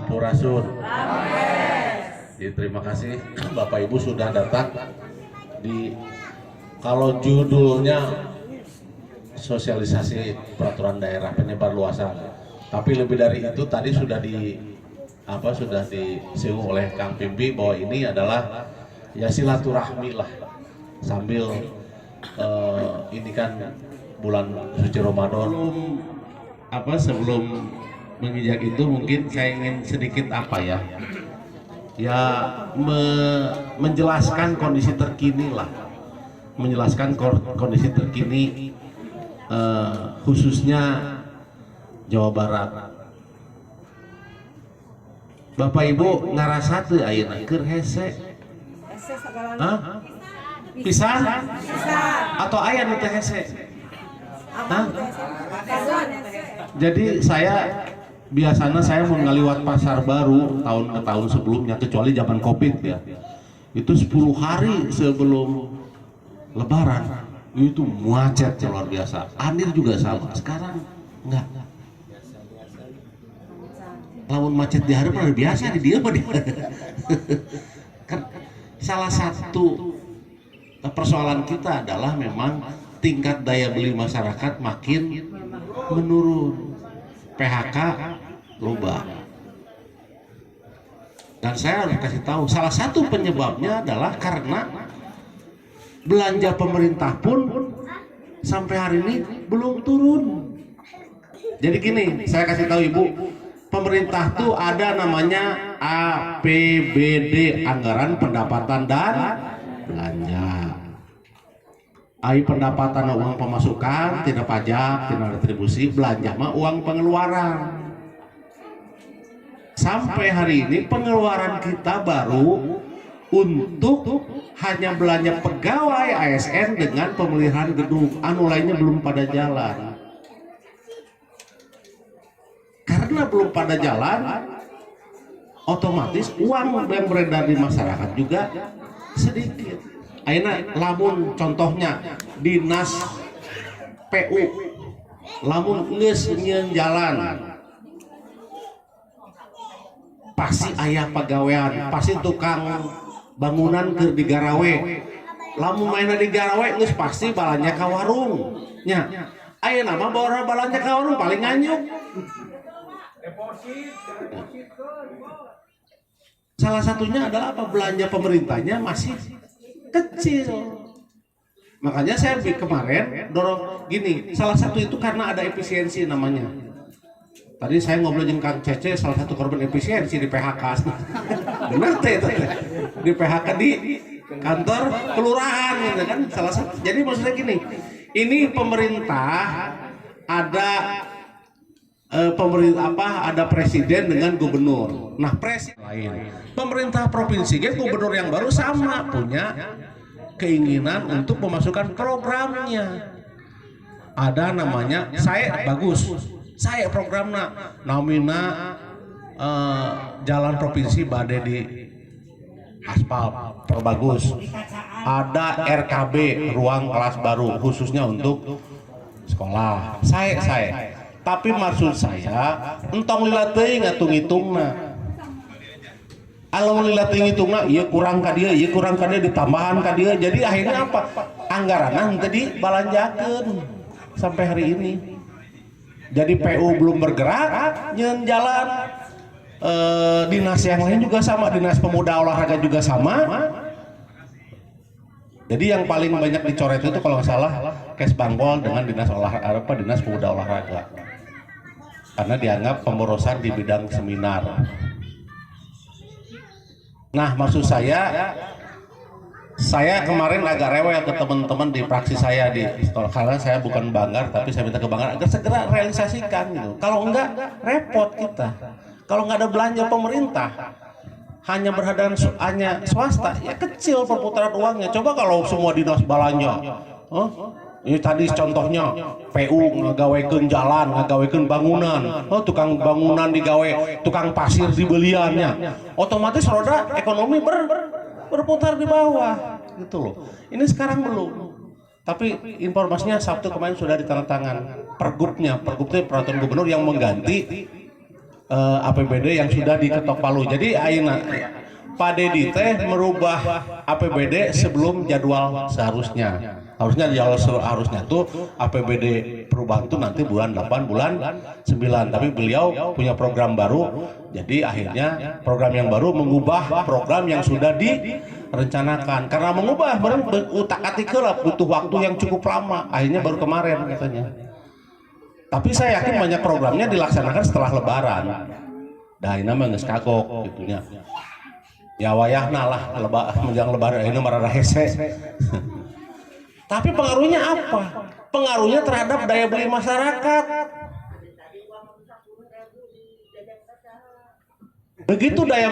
Sampurasun. Jadi terima kasih Bapak Ibu sudah datang di, kalau judulnya sosialisasi peraturan daerah penyebar luasan, tapi lebih dari itu tadi sudah disinggung oleh Kang Pimpi bahwa ini adalah ya silaturahmi lah, sambil ini kan bulan suci Ramadan. Sebelum menginjak itu mungkin saya ingin sedikit menjelaskan kondisi terkini lah, khususnya Jawa Barat. Bapak Ibu ngarasa teu ayeuna keur hese? Pisan? Atau aya nu teu hese? Jadi biasanya saya mau ngaliwat pasar baru tahun ke tahun sebelumnya, kecuali zaman Covid ya. Itu 10 hari sebelum Lebaran itu macet luar biasa. Andir juga sama. Sekarang enggak. Lamun macet di hari pada biasa di dia kan salah satu persoalan kita adalah memang tingkat daya beli masyarakat makin menurun, PHK berubah. Dan saya harus kasih tahu, salah satu penyebabnya adalah karena belanja pemerintah pun sampai hari ini belum turun. Jadi gini, saya kasih tahu Ibu, pemerintah tuh ada namanya APBD, Anggaran Pendapatan dan Belanja. Pendapatan uang pemasukan, tidak pajak, tidak retribusi, belanja mah uang pengeluaran. Sampai hari ini pengeluaran kita baru untuk hanya belanja pegawai ASN dengan pemeliharaan gedung, anu lainnya belum pada jalan. Karena belum pada jalan, otomatis uang yang beredar di masyarakat juga sedikit. Ayeuna lamun contohnya dinas PU lamun geus nyieun jalan pasti aya pagawean, pasti tukang bangunan keur digarawe. Lamun mainna digarawe geus pasti balanya ka warung nya. Ayeuna mah bawa balanya ka warung paling nganyuk. Salah satunya adalah belanja pemerintahnya masih kecil. Makanya saya kemarin dorong gini, salah satu itu karena ada efisiensi namanya. Tadi saya ngobrol dengan Kang Cece, salah satu korban efisiensi di PHK. Benar itu di PHK di kantor kelurahan gitu kan, salah satu. Jadi maksudnya gini, ini pemerintah ada ada presiden dengan gubernur. Nah, presiden lain. Pemerintah provinsi kan gubernur yang baru sama punya keinginan untuk memasukkan programnya. Ada namanya saya programna namina jalan provinsi bade di aspal perbagus. Ada RKB ruang kelas baru khususnya untuk sekolah. Saya tapi maksud saya entong lila teuing ngitung-ngitungna. Alamun lila teuing ngitungna ieu kurang ka dieu, ieu kurang ka dieu, ditambahan ka dieu. Jadi akhirnya apa? Anggaranna henteu dibalanjakeun sampai hari ini. Jadi PU belum bergerak, nyieun jalan. Dinas yang lain juga sama, dinas pemuda olahraga juga sama. Jadi yang paling banyak dicoret itu kalau nggak salah Kesbangpol dengan dinas dinas pemuda olahraga. Karena dianggap pemborosan di bidang seminar. Nah, maksud saya kemarin agak rewel ke teman-teman di praksi saya di Istol, karena saya bukan banggar, tapi saya minta ke banggar agar segera realisasikan gitu. Kalau enggak repot kita. Kalau nggak ada belanja pemerintah, hanya berhadapan hanya swasta, ya kecil perputaran uangnya. Coba kalau semua dinas balanya, ini tadi contohnya PU ngagawekeun jalan, ngagawekeun bangunan, tukang bangunan digawe, tukang pasir dibeliannya, otomatis roda ekonomi berputar di bawah, gitu loh. Ini sekarang belum. Tapi informasinya Sabtu kemarin sudah ditandatangan pergubnya, pergub itu peraturan gubernur yang mengganti APBD yang sudah diketok palu. Jadi ayeuna Pak Dedi teh merubah APBD sebelum jadwal seharusnya. Harusnya jadwal seharusnya tuh APBD perubahan tuh nanti bulan 8 bulan 9. Tapi beliau punya program baru. Jadi akhirnya program yang baru mengubah program yang sudah direncanakan. Karena mengubah utak-atik butuh waktu yang cukup lama. Akhirnya baru kemarin katanya. Tapi saya yakin banyak programnya dilaksanakan setelah Lebaran. Dah ini mah geus kagok gitunya. Ya wayahna lah menjelang Lebaran ini marada hese. Tapi pengaruhnya apa? Pengaruhnya terhadap daya beli masyarakat. Begitu daya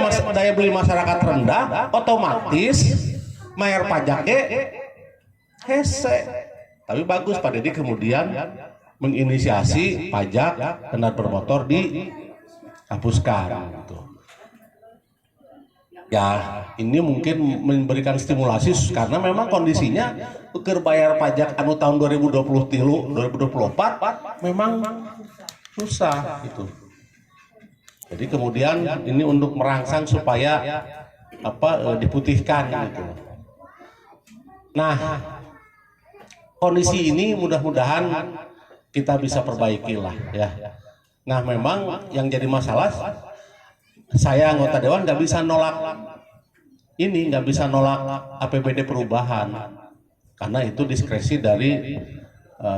beli masyarakat rendah, otomatis bayar pajaknya hese. Tapi bagus Pak Dedi kemudian menginisiasi pajak kendaraan bermotor dihapuskan gitu. Ya ini mungkin memberikan stimulasi karena memang kondisinya keur bayar pajak anu tahun 2023 2024 memang susah gitu. Jadi kemudian ini untuk merangsang supaya diputihkan gitu. Nah, kondisi ini mudah-mudahan kita bisa perbaiki lah ya. Nah memang yang jadi masalah saya anggota dewan nggak bisa nolak APBD perubahan karena itu diskresi dari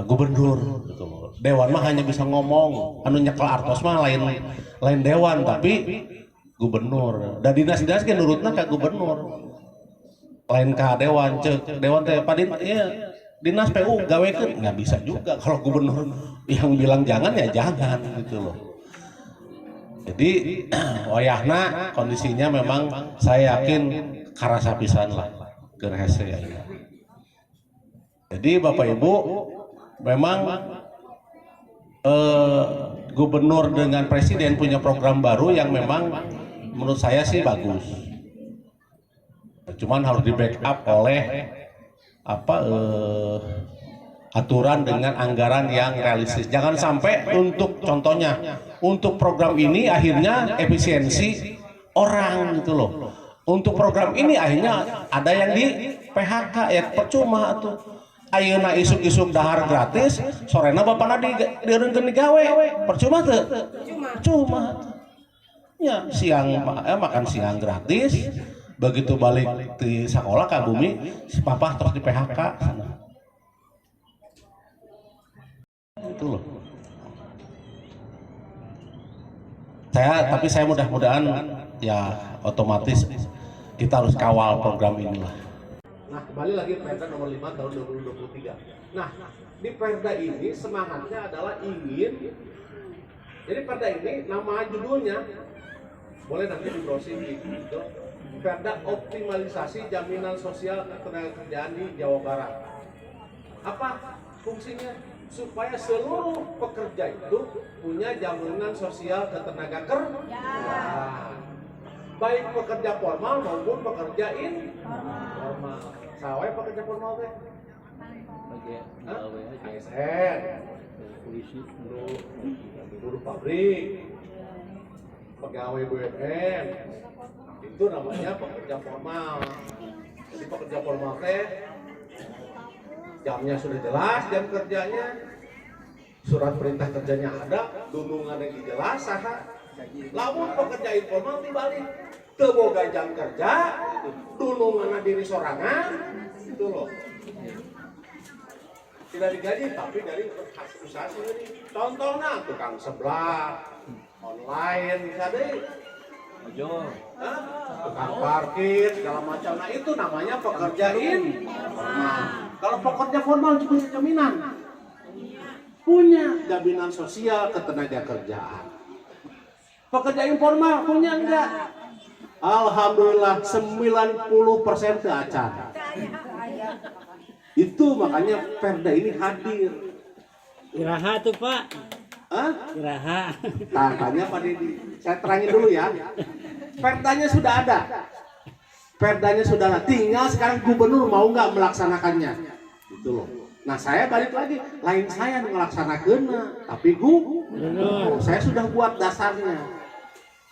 gubernur gitu. Dewan mah hanya bisa ngomong, anu nyekel artos mah lain dewan tapi gubernur. Dan dinas-dinas kan nurutna ke gubernur. Lain ke dewan teh padin iya dinas PU gawekeun nggak bisa juga kalau gubernur yang bilang jangan ya jangan gitu loh. Jadi wayahna kondisinya memang saya yakin karasa pisan lah keur hese ya. Jadi Bapak Ibu memang gubernur dengan presiden punya program baru yang memang menurut saya sih bagus. Cuman harus di backup oleh aturan dengan anggaran yang realistis. Jangan sampai untuk contohnya untuk program ini akhirnya efisiensi orang gitu loh. Untuk program ini akhirnya ada yang di PHK ya percuma tuh. Ayeuna isuk-isuk dahar gratis, sorena bapana dieureunkeun digawe. Percuma teu? Percuma. Ya siang makan siang gratis. Begitu balik di sekolah ke bumi, si papa terus di PHK. Itu loh. Tapi saya mudah-mudahan ya otomatis kita harus kawal program inilah. Nah, kembali lagi Perda nomor 5 tahun 2023. Nah, di Perda ini semangatnya adalah ingin. Jadi Perda ini nama judulnya boleh nanti di browsing gitu. Perda optimalisasi jaminan sosial ketenagakerjaan di Jawa Barat. Apa fungsinya? Supaya seluruh pekerja itu punya jaminan sosial ketenagakerjaan. Baik pekerja formal maupun pekerja informal. Sawai pekerja formal teh? ASN, polisi, buruh pabrik, pegawai BUMN. Itu namanya pekerja formal. Jadi pekerja formal teh jamnya sudah jelas, jam kerjanya, surat perintah kerjanya ada, dunungan yang jelas, lamun pekerja informal dibalik, teu boga jam kerja, dunungan diri sorangan, itu loh. Tidak digaji tapi dari hasil usaha sendiri. Contohnya tukang sebelah, online, bisa deh. Tukang parkir segala macam. Nah itu namanya pekerja informal. Kalau pekerja formal juga punya jaminan, punya jaminan sosial ketenagakerjaan. Pekerja informal punya enggak? Alhamdulillah 90% teu acan. Itu makanya Perda ini hadir. Iraha tuh Pak. Hah? Iraha. Tanya Pak Dedi. Saya terangin dulu ya. Perdanya sudah ada. Perdanya sudah ada. Tinggal sekarang gubernur mau nggak melaksanakannya. Gitu loh. Nah saya balik lagi. Lain saya melaksanakannya. Tapi gubernur. Saya sudah buat dasarnya.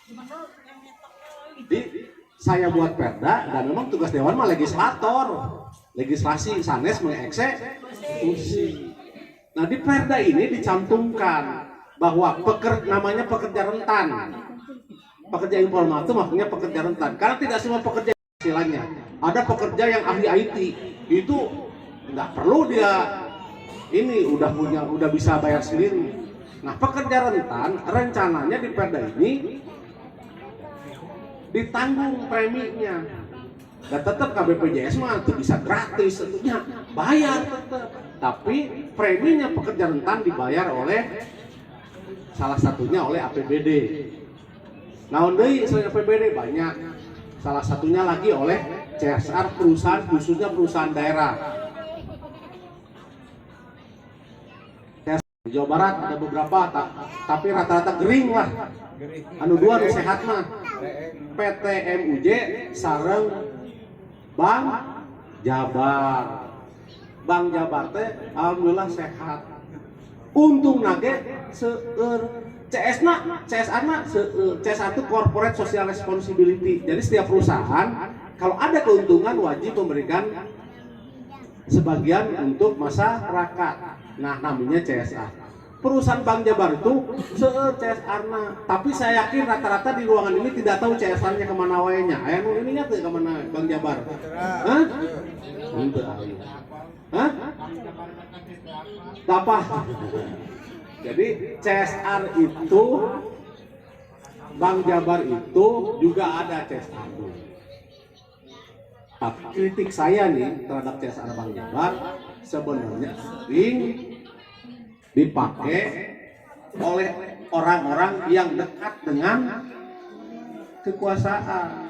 Jadi saya buat perda dan memang tugas dewan mah legislator, legislasi sanes mengeksekusi. Nah di perda ini dicantumkan bahwa namanya pekerja rentan, pekerja informal itu maksudnya pekerja rentan. Karena tidak semua pekerja istilahnya. Ada pekerja yang ahli IT itu nggak perlu dia ini udah bisa bayar sendiri. Nah pekerja rentan rencananya di perda ini ditanggung preminya. Dan tetap KBPJS mah itu bisa gratis, tentunya bayar tetap. Tapi preminya pekerja rentan dibayar oleh salah satunya oleh APBD. Nah, selain APBD banyak. Salah satunya lagi oleh CSR perusahaan, khususnya perusahaan daerah. Di Jawa Barat ada beberapa, tapi rata-rata gering lah. Anu dua anu sehat mah. PT MUJ sareng Bank Jabar. Bank Jabar teh alhamdulillah sehat. Untung nage seueur CSR itu corporate social responsibility. Jadi setiap perusahaan kalau ada keuntungan wajib memberikan sebagian untuk masyarakat. Nah, namanya CSR. Perusahaan Bank Jabar itu seueur CSR-na, tapi saya yakin rata-rata di ruangan ini tidak tahu CSR-nya kemana wae-nya. Aya nu ini nya teu kemana Bank Jabar? Hah? Henteu aya. Hah? Apa? Jadi CSR itu Bank Jabar itu juga ada CSR. Tapi kritik saya nih terhadap CSR Bank Jabar sebenarnya sering dipakai oleh orang-orang yang dekat dengan kekuasaan.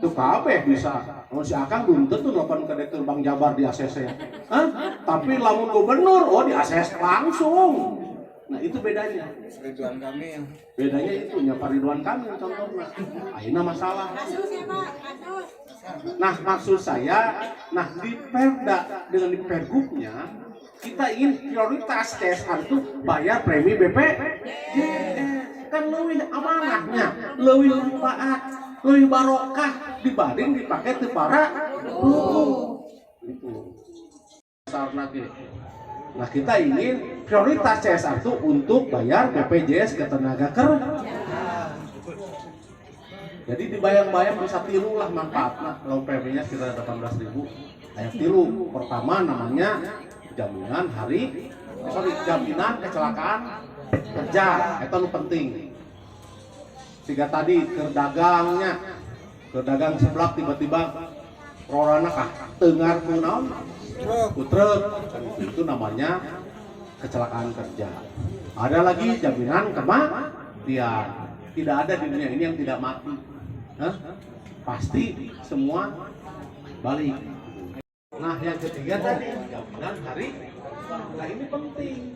Tuh kabeh bisa. Oh, si Akang belum tentu nelfon ke direktur Bank Jabar di ACC. Hah? Tapi lamun gubernur, oh di ACC langsung. Nah itu bedanya. Ridwan Kamil. Bedanya itu nyapa Ridwan Kamil contohnya. Akhirnya masalah. Nah maksud saya, nah di Perda dengan di Pergubnya kita ingin prioritas CSR itu bayar premi BPJS. Kan lebih amanahnya, lebih manfaat, lebih barokah dibanding dipakai teu para itu. Nah kita ingin prioritas CSR itu untuk bayar BPJS ke tenaga kerja. Jadi dibayang-bayang bisa tilu lah manfaatnya. Kalau preminya sekitar 18.000. Ayat tilu pertama namanya jaminan jaminan kecelakaan kerja. Itu nu penting. Sehingga tadi kerdagang seblak tiba-tiba rorana kah tengar kunaon putrek, itu namanya kecelakaan kerja. Ada lagi jaminan kematian. Tidak ada di dunia ini yang tidak mati. Hah? Pasti semua balik. Nah yang ketiga tadi jaminan hari. Nah ini penting.